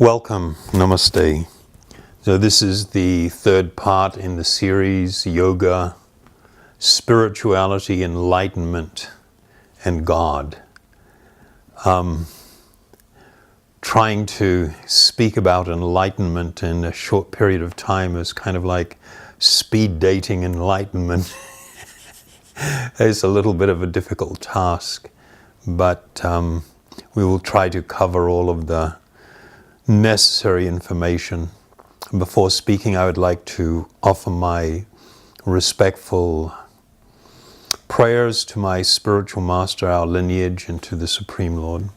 Welcome, Namaste. So this is the third part in the series, Yoga, Spirituality, Enlightenment, and God. Trying to speak about enlightenment in a short period of time is kind of like speed dating enlightenment. It's a little bit of a difficult task, but we will try to cover all of the necessary information. Before speaking, I would like to offer my respectful prayers to my spiritual master, our lineage, and to the Supreme Lord.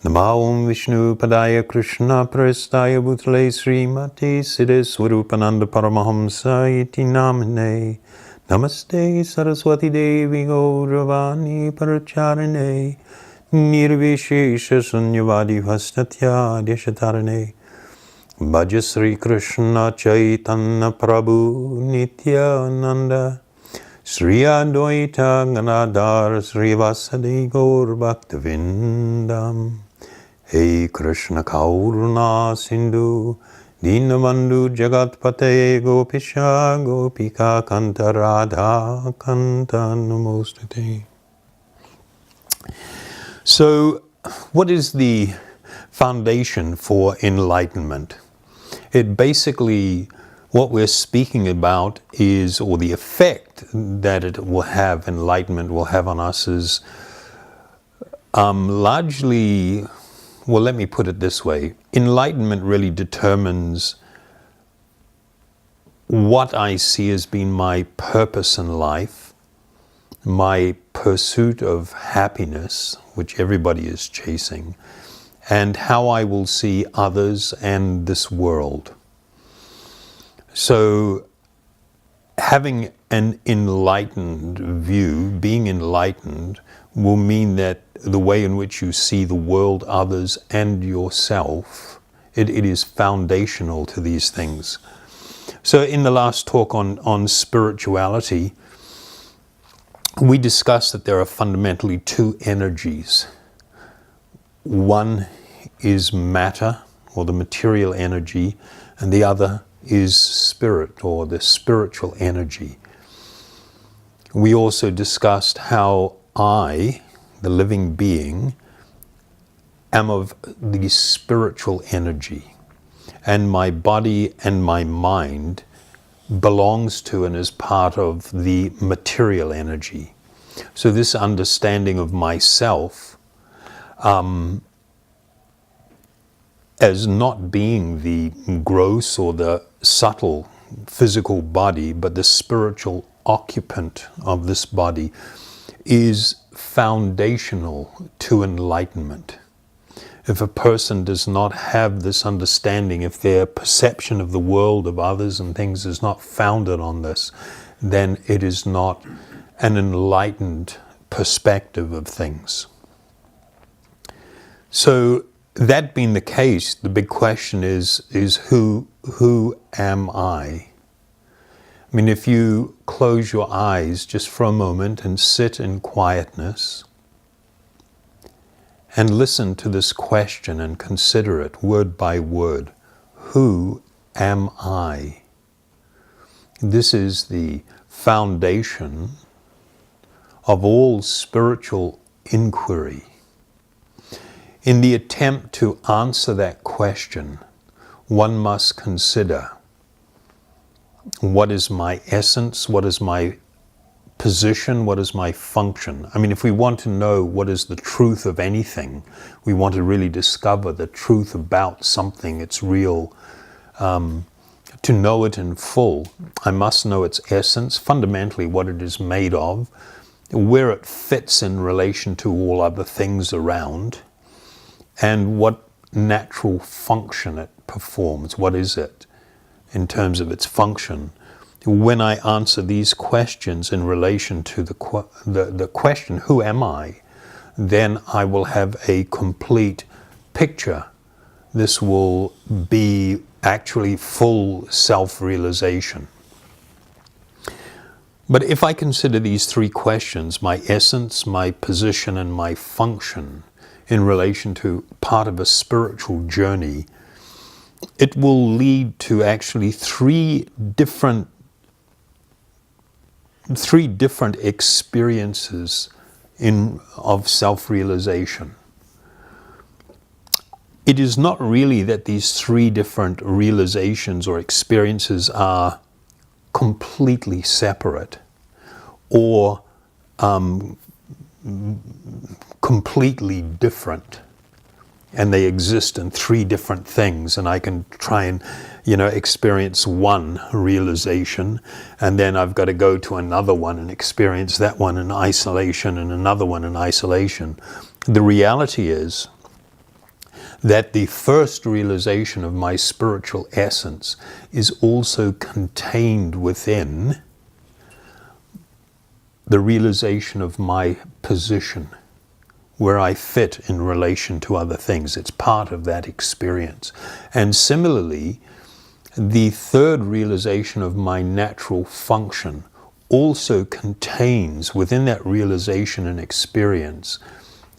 Namo Om Vishnu Padaya Krishna Prestaya Bhutale Srimati Siddhi Swarupananda Paramahamsa Iti Namane Namaste Saraswati Devi Gauravani Paracharane Nirvishesha Sunyavadi Vastatya Deshatarane Bhaja Sri Krishna Chaitanya Prabhu Nityananda Sri Advaita Ganadhar Sri Vasadi Gaur Bhaktivindam Hey Krishna Kauruna Sindhu Dinabandhu Jagatpate Gopisha Gopika Kanta Radha Kanta Namostate. So, what is the foundation for enlightenment? It basically, what we're speaking about is, or the effect that it will have, enlightenment will have on us is largely, well, let me put it this way. Enlightenment really determines what I see as being my purpose in life, my pursuit of happiness, which everybody is chasing, and how I will see others and this world. So, having an enlightened view, being enlightened, will mean that the way in which you see the world, others, and yourself, it is foundational to these things. So in the last talk on spirituality, we discussed that there are fundamentally two energies. One is matter, or the material energy, and the other is spirit, or the spiritual energy. We also discussed how I, the living being, am of the spiritual energy, and my body and my mind belongs to and is part of the material energy. So this understanding of myself as not being the gross or the subtle physical body, but the spiritual occupant of this body, is foundational to enlightenment. If a person does not have this understanding, if their perception of the world, of others and things is not founded on this, then it is not an enlightened perspective of things. So, that being the case, the big question is who am I? I mean, if you close your eyes just for a moment and sit in quietness and listen to this question and consider it word by word. Who am I? This is the foundation of all spiritual inquiry. In the attempt to answer that question, one must consider, what is my essence? What is my position? What is my function? I mean, if we want to know what is the truth of anything, we want to really discover the truth about something, its real, to know it in full, I must know its essence, fundamentally what it is made of, where it fits in relation to all other things around, and what natural function it performs. What is it in terms of its function? When I answer these questions in relation to the question, who am I? Then I will have a complete picture. This will be actually full self-realization. But if I consider these three questions, my essence, my position, and my function, in relation to part of a spiritual journey, it will lead to actually three different experiences of self-realization. It is not really that these three different realizations or experiences are completely separate or completely different, and they exist in three different things, and I can try and experience one realization, and then I've got to go to another one and experience that one in isolation and another one in isolation. The reality is that the first realization of my spiritual essence is also contained within the realization of my position, where I fit in relation to other things. It's part of that experience. And similarly, the third realization of my natural function also contains within that realization and experience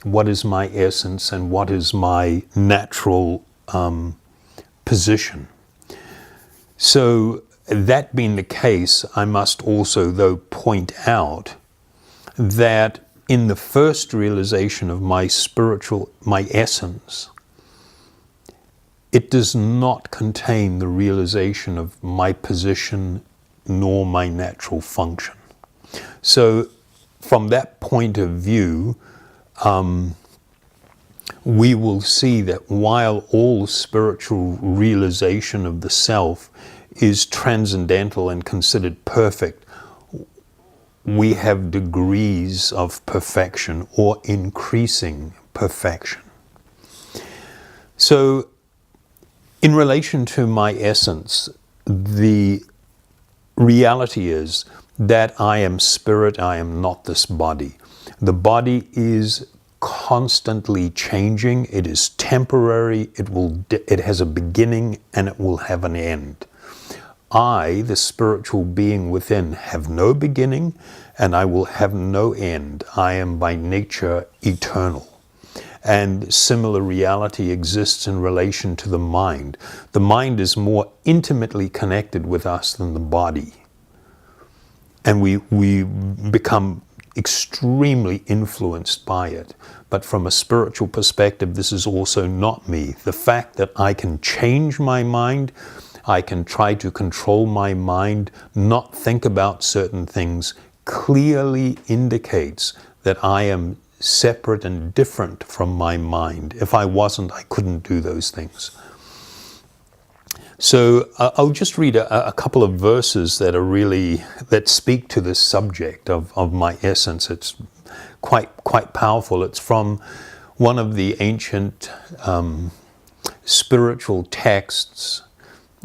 what is my essence and what is my natural position. So that being the case, I must also, though, point out that in the first realization of my essence, it does not contain the realization of my position nor my natural function. So from that point of view, we will see that while all spiritual realization of the self is transcendental and considered perfect, we have degrees of perfection or increasing perfection. So, in relation to my essence, the reality is that I am spirit, I am not this body. The body is constantly changing, it is temporary, it has a beginning and it will have an end. I, the spiritual being within, have no beginning and I will have no end. I am by nature eternal. And similar reality exists in relation to the mind. The mind is more intimately connected with us than the body. And we become extremely influenced by it. But from a spiritual perspective, this is also not me. The fact that I can change my mind, I can try to control my mind, not think about certain things, clearly indicates that I am separate and different from my mind. If I wasn't, I couldn't do those things. So I'll just read a couple of verses that speak to this subject of my essence. It's quite powerful. It's from one of the ancient spiritual texts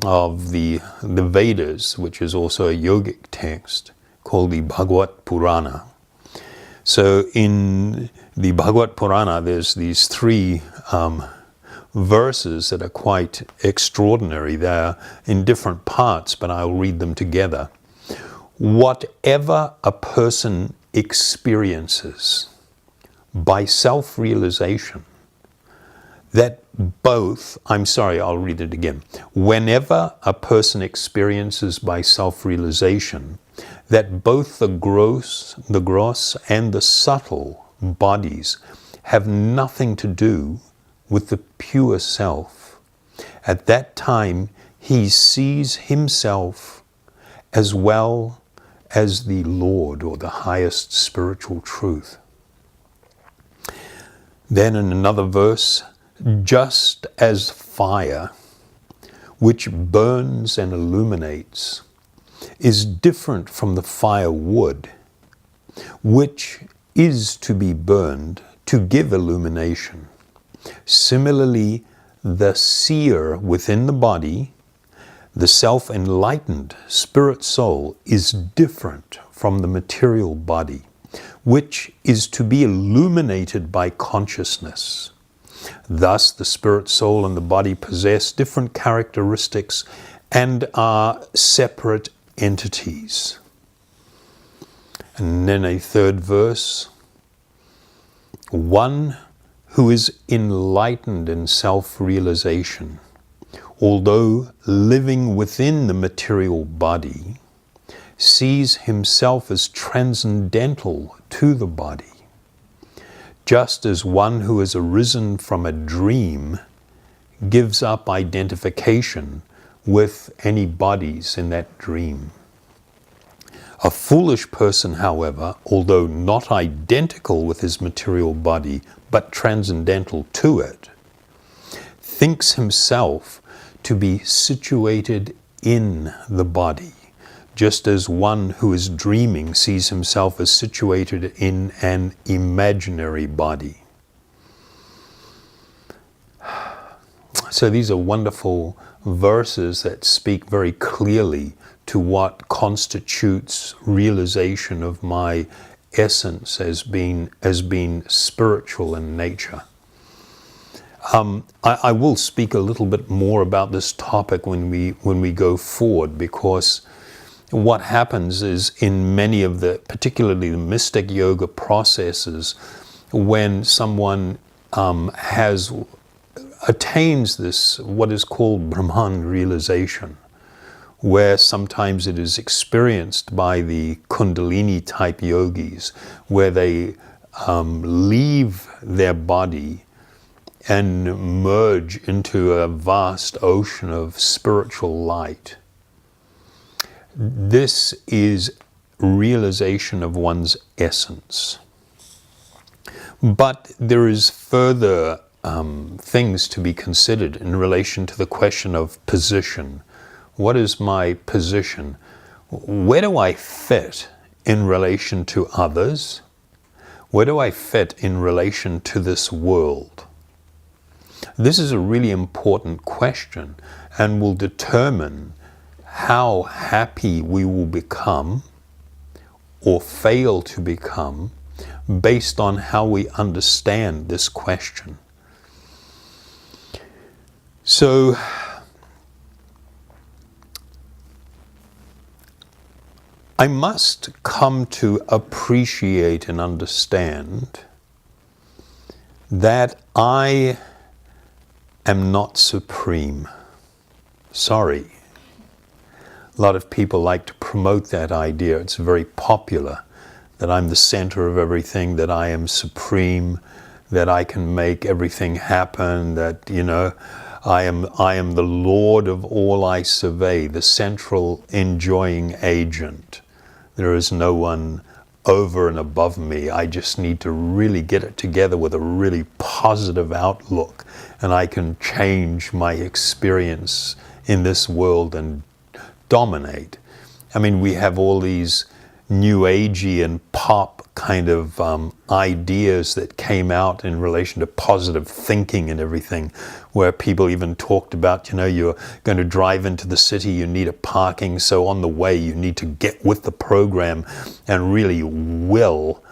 of the Vedas, which is also a yogic text, called the Bhagavad Purana. So in the Bhagavad Purana, there's these three verses that are quite extraordinary. They're in different parts, but I'll read them together. Whatever a person experiences by self-realization, I'll read it again. Whenever a person experiences by self-realization that both the gross and the subtle bodies have nothing to do with the pure self, at that time he sees himself as well as the Lord or the highest spiritual truth. Then in another verse, just as fire, which burns and illuminates, is different from the firewood, which is to be burned to give illumination. Similarly, the seer within the body, the self-enlightened spirit soul, is different from the material body, which is to be illuminated by consciousness. Thus, the spirit soul and the body possess different characteristics and are separate entities. And then a third verse, one who is enlightened in self-realization, although living within the material body, sees himself as transcendental to the body, just as one who has arisen from a dream gives up identification with any bodies in that dream. A foolish person, however, although not identical with his material body, but transcendental to it, thinks himself to be situated in the body, just as one who is dreaming sees himself as situated in an imaginary body. So these are wonderful verses that speak very clearly to what constitutes realization of my essence as being spiritual in nature. I will speak a little bit more about this topic when we go forward, because what happens is in many of the, particularly the mystic yoga processes, when someone attains this, what is called Brahman realization, where sometimes it is experienced by the Kundalini type yogis, where they leave their body and merge into a vast ocean of spiritual light. This is realization of one's essence. But there is further things to be considered in relation to the question of position. What is my position? Where do I fit in relation to others? Where do I fit in relation to this world? This is a really important question and will determine how happy we will become or fail to become based on how we understand this question. So, I must come to appreciate and understand that I am not supreme. Sorry. A lot of people like to promote that idea. It's very popular, that I'm the center of everything, that I am supreme, that I can make everything happen, that, I am the Lord of all I survey, the central enjoying agent. There is no one over and above me. I just need to really get it together with a really positive outlook, and I can change my experience in this world and dominate. I mean, we have all these new agey and pop kind of ideas that came out in relation to positive thinking and everything, where people even talked about, you're going to drive into the city, you need a parking, so on the way you need to get with the program and really will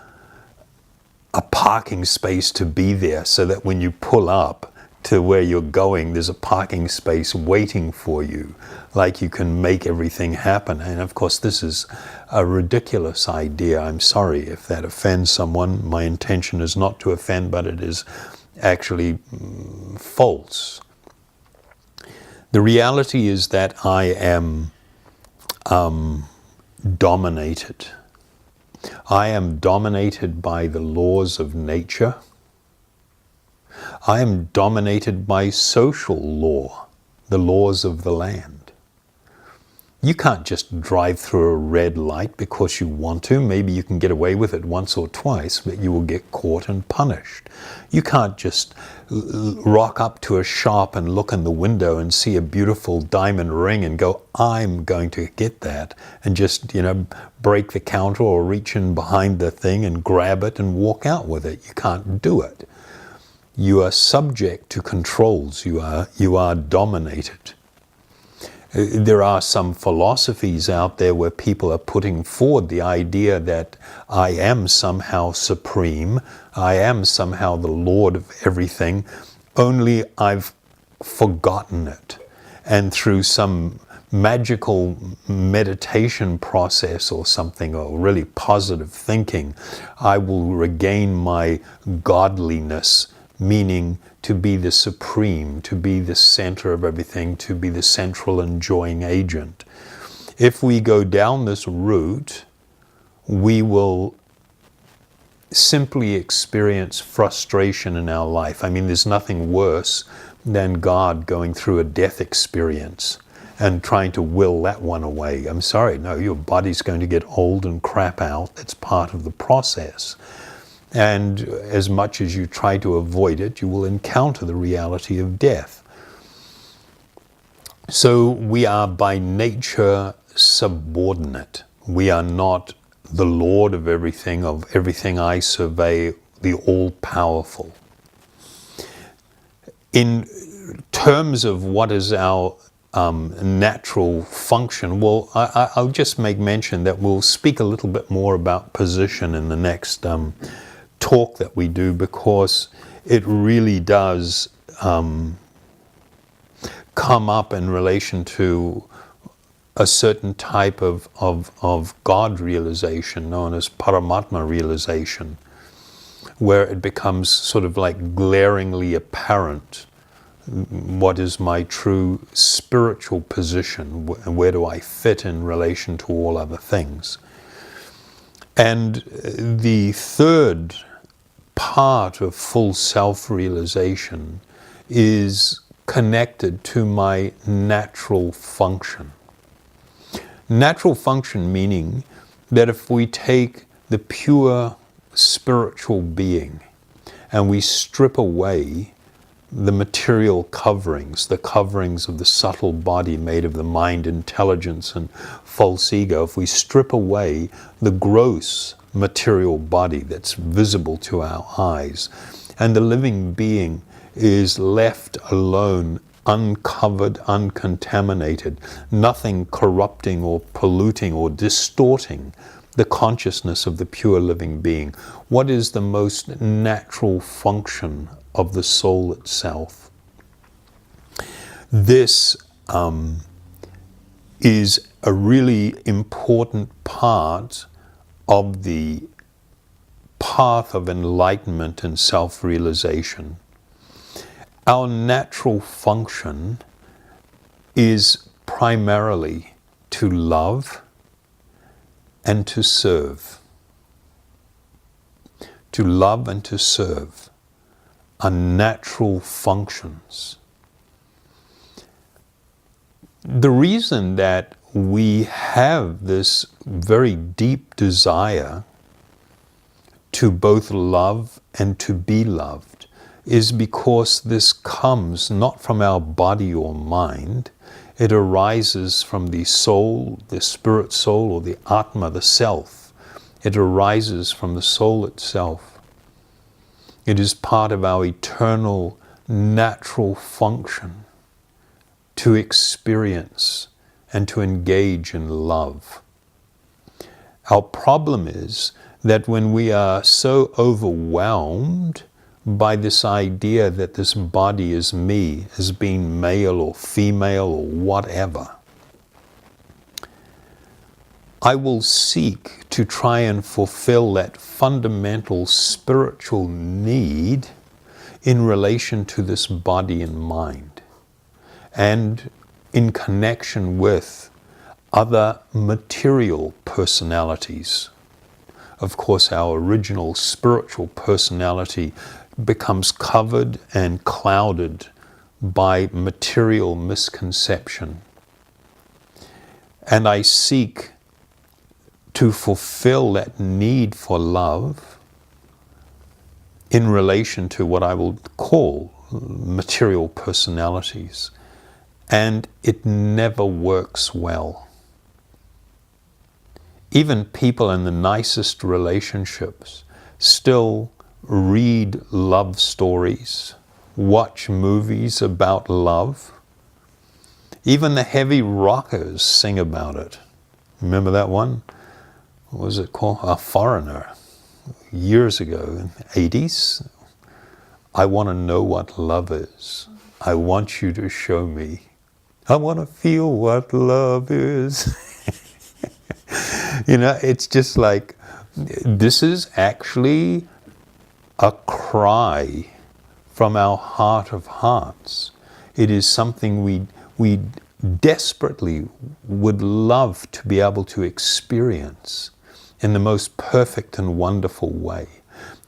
a parking space to be there, so that when you pull up to where you're going, there's a parking space waiting for you, like you can make everything happen. And of course, this is a ridiculous idea. I'm sorry if that offends someone. My intention is not to offend, but it is actually false. The reality is that I am dominated. I am dominated by the laws of nature. I am dominated by social law, the laws of the land. You can't just drive through a red light because you want to. Maybe you can get away with it once or twice, but you will get caught and punished. You can't just rock up to a shop and look in the window and see a beautiful diamond ring and go, I'm going to get that, and just, break the counter or reach in behind the thing and grab it and walk out with it. You can't do it. You are subject to controls. You are dominated. There are some philosophies out there where people are putting forward the idea that I am somehow supreme, I am somehow the Lord of everything, only I've forgotten it. And through some magical meditation process or something, or really positive thinking, I will regain my godliness, meaning to be the supreme, to be the center of everything, to be the central enjoying agent. If we go down this route, we will simply experience frustration in our life. I mean, there's nothing worse than God going through a death experience and trying to will that one away. I'm sorry, no, your body's going to get old and crap out. That's part of the process. And as much as you try to avoid it, you will encounter the reality of death. So we are by nature subordinate. We are not the Lord of everything I survey, the all-powerful. In terms of what is our natural function, well, I'll just make mention that we'll speak a little bit more about position in the next talk that we do, because it really does come up in relation to a certain type of God realization known as Paramatma realization, where it becomes sort of like glaringly apparent what is my true spiritual position and where do I fit in relation to all other things. And the third part of full self-realization is connected to my natural function. Natural function meaning that if we take the pure spiritual being and we strip away the material coverings, the coverings of the subtle body made of the mind, intelligence, and false ego, if we strip away the gross material body that's visible to our eyes, and the living being is left alone, uncovered, uncontaminated, nothing corrupting or polluting or distorting the consciousness of the pure living being. What is the most natural function of the soul itself? This is a really important part of the path of enlightenment and self-realization. Our natural function is primarily to love and to serve. To love and to serve are natural functions. The reason that we have this very deep desire to both love and to be loved is because this comes not from our body or mind. It arises from the soul, the spirit soul, or the Atma, the self. It arises from the soul itself. It is part of our eternal, natural function to experience and to engage in love. Our problem is that when we are so overwhelmed by this idea that this body is me, as being male or female or whatever, I will seek to try and fulfill that fundamental spiritual need in relation to this body and mind, and in connection with other material personalities. Of course, our original spiritual personality becomes covered and clouded by material misconception. And I seek to fulfill that need for love in relation to what I will call material personalities. And it never works well. Even people in the nicest relationships still read love stories, watch movies about love. Even the heavy rockers sing about it. Remember that one? What was it called? A Foreigner. Years ago, in the 80s. I want to know what love is. I want you to show me. I want to feel what love is. You know, it's just like, this is actually a cry from our heart of hearts. It is something we desperately would love to be able to experience in the most perfect and wonderful way.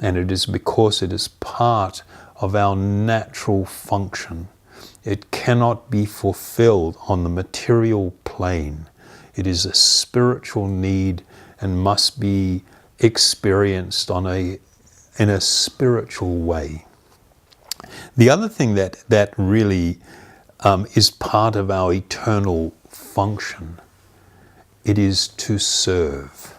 And it is because it is part of our natural function. It cannot be fulfilled on the material plane. It is a spiritual need and must be experienced in a spiritual way. The other thing that really is part of our eternal function, it is to serve.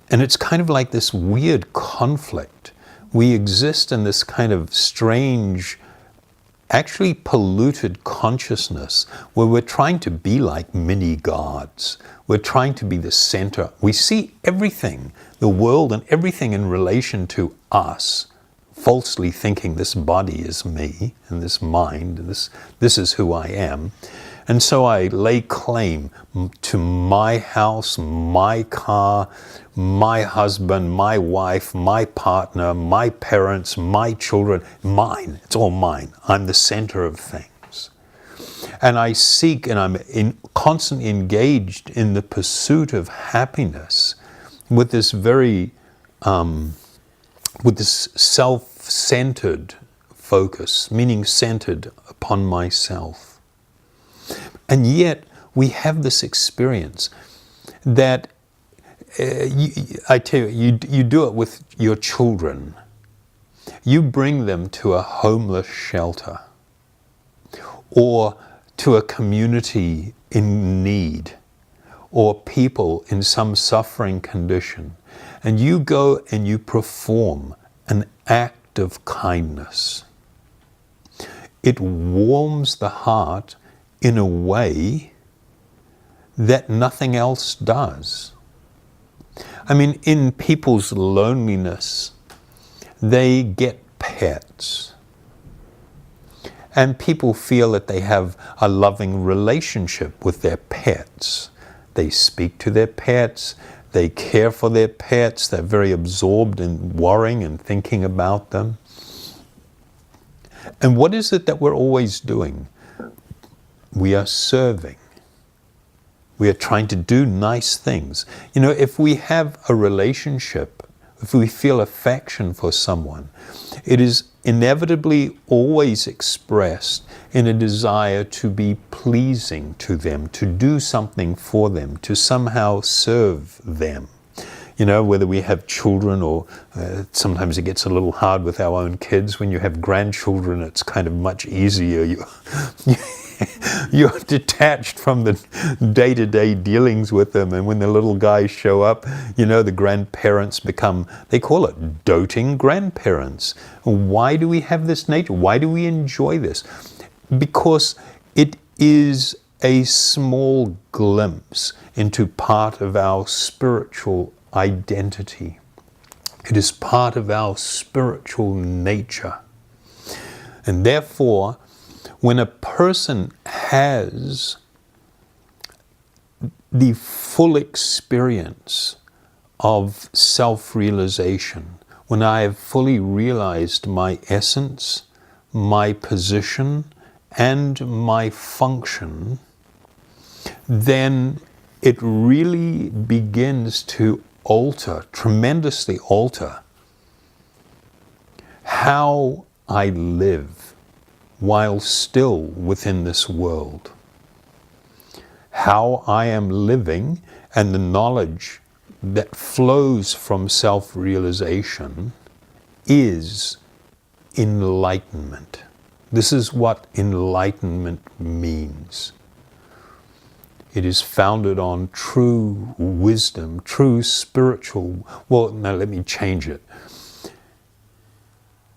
And it's kind of like this weird conflict. We exist in this kind of strange, actually polluted consciousness where we're trying to be like mini gods. We're trying to be the center. We see everything, the world and everything in relation to us, falsely thinking this body is me and this mind, and this is who I am. And so I lay claim to my house, my car, my husband, my wife, my partner, my parents, my children, mine. It's all mine. I'm the center of things. And I seek, and I'm constantly engaged in the pursuit of happiness with this very, with this self-centered focus, meaning centered upon myself. And yet we have this experience that I tell you, you do it with your children. You bring them to a homeless shelter or to a community in need or people in some suffering condition, and you go and you perform an act of kindness. It warms the heart in a way that nothing else does. I mean, in people's loneliness, they get pets. And people feel that they have a loving relationship with their pets. They speak to their pets, they care for their pets, they're very absorbed in worrying and thinking about them. And what is it that we're always doing? We are serving. We are trying to do nice things. You know, if we have a relationship, if we feel affection for someone, it is inevitably always expressed in a desire to be pleasing to them, to do something for them, to somehow serve them. You know, whether we have children or sometimes it gets a little hard with our own kids. When you have grandchildren, it's kind of much easier. You're detached from the day-to-day dealings with them, and when the little guys show up, you know, the grandparents become, they call it doting grandparents. Why do we have this nature? Why do we enjoy this? Because it is a small glimpse into part of our spiritual identity. It is part of our spiritual nature. And therefore, when a person has the full experience of self-realization, when I have fully realized my essence, my position, and my function, then it really begins to tremendously alter how I live while still within this world. How I am living and the knowledge that flows from self-realization is enlightenment. This is what enlightenment means. It is founded on true wisdom, true spiritual... Well, no, let me change it.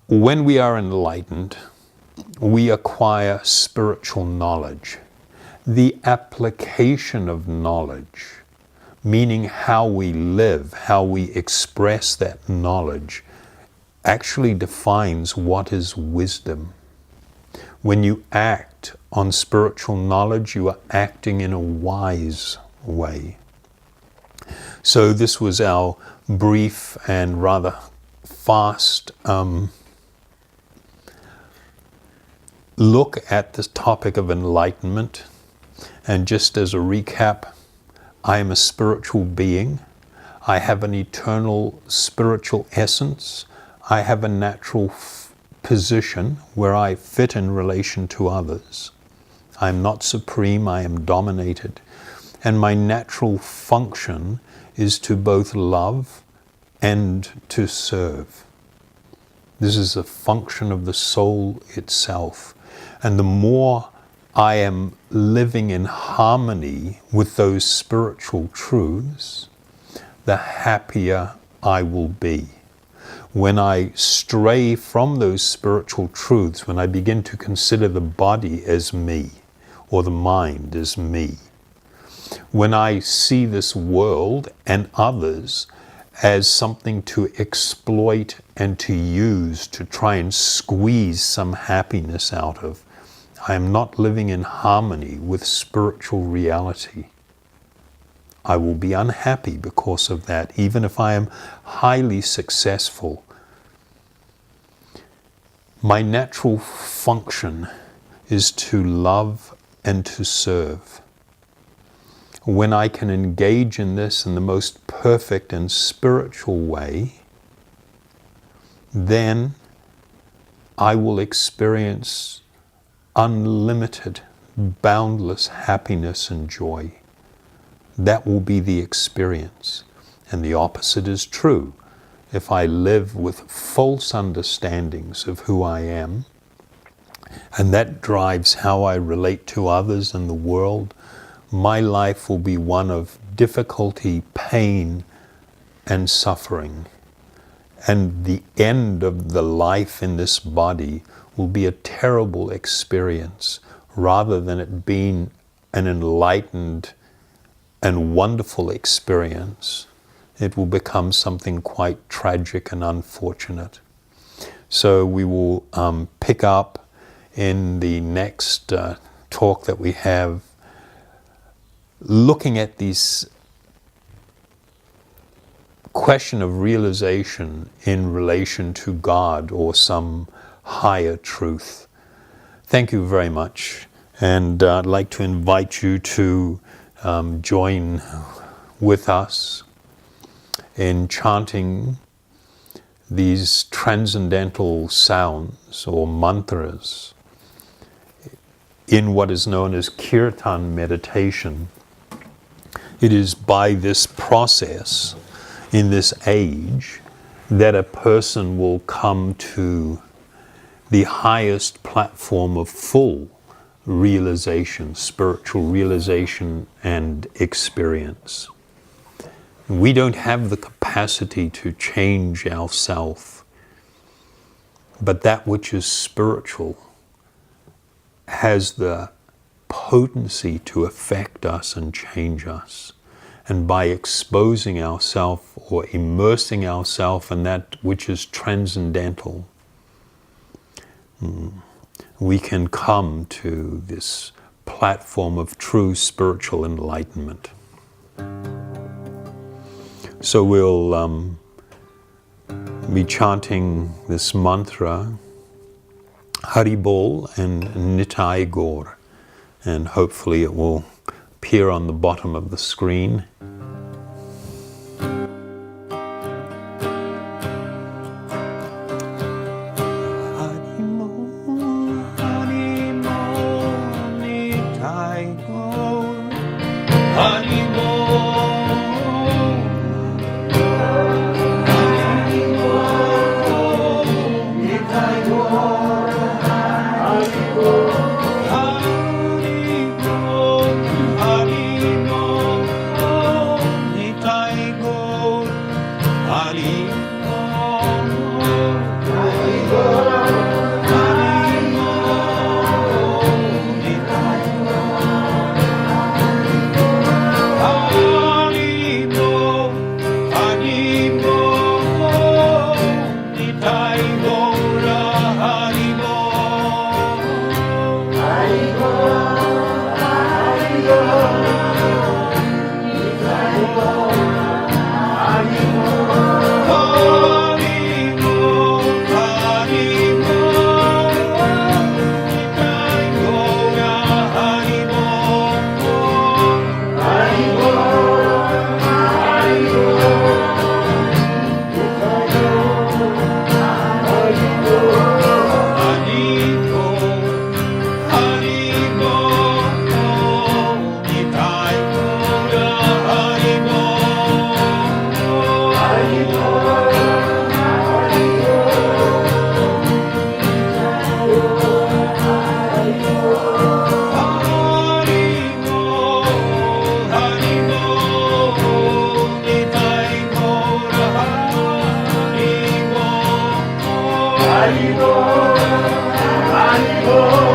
When we are enlightened, we acquire spiritual knowledge. The application of knowledge, meaning how we live, how we express that knowledge, actually defines what is wisdom. When you act on spiritual knowledge, you are acting in a wise way. So this was our brief and rather fast look at this topic of enlightenment. And just as a recap, I am a spiritual being. I have an eternal spiritual essence. I have a natural position where I fit in relation to others. I am not supreme, I am dominated. And my natural function is to both love and to serve. This is a function of the soul itself. And the more I am living in harmony with those spiritual truths, the happier I will be. When I stray from those spiritual truths, when I begin to consider the body as me, or the mind as me, when I see this world and others as something to exploit and to use to try and squeeze some happiness out of, I am not living in harmony with spiritual reality. I will be unhappy because of that, even if I am highly successful. My natural function is to love and to serve. When I can engage in this in the most perfect and spiritual way, then I will experience unlimited, boundless happiness and joy. That will be the experience. And the opposite is true. If I live with false understandings of who I am, and that drives how I relate to others in the world, my life will be one of difficulty, pain, and suffering. And the end of the life in this body will be a terrible experience, rather than it being an enlightened and wonderful experience. It will become something quite tragic and unfortunate. So we will pick up in the next talk that we have, looking at this question of realization in relation to God or some higher truth. Thank you very much, and I'd like to invite you to join with us in chanting these transcendental sounds or mantras in what is known as kirtan meditation. It is by this process, in this age, that a person will come to the highest platform of full realization, spiritual realization and experience. We don't have the capacity to change ourselves, but that which is spiritual has the potency to affect us and change us. And by exposing ourselves or immersing ourselves in that which is transcendental, we can come to this platform of true spiritual enlightenment. So we'll be chanting this mantra, Hari Bol and Nitai Gaur, and hopefully it will appear on the bottom of the screen. 아니고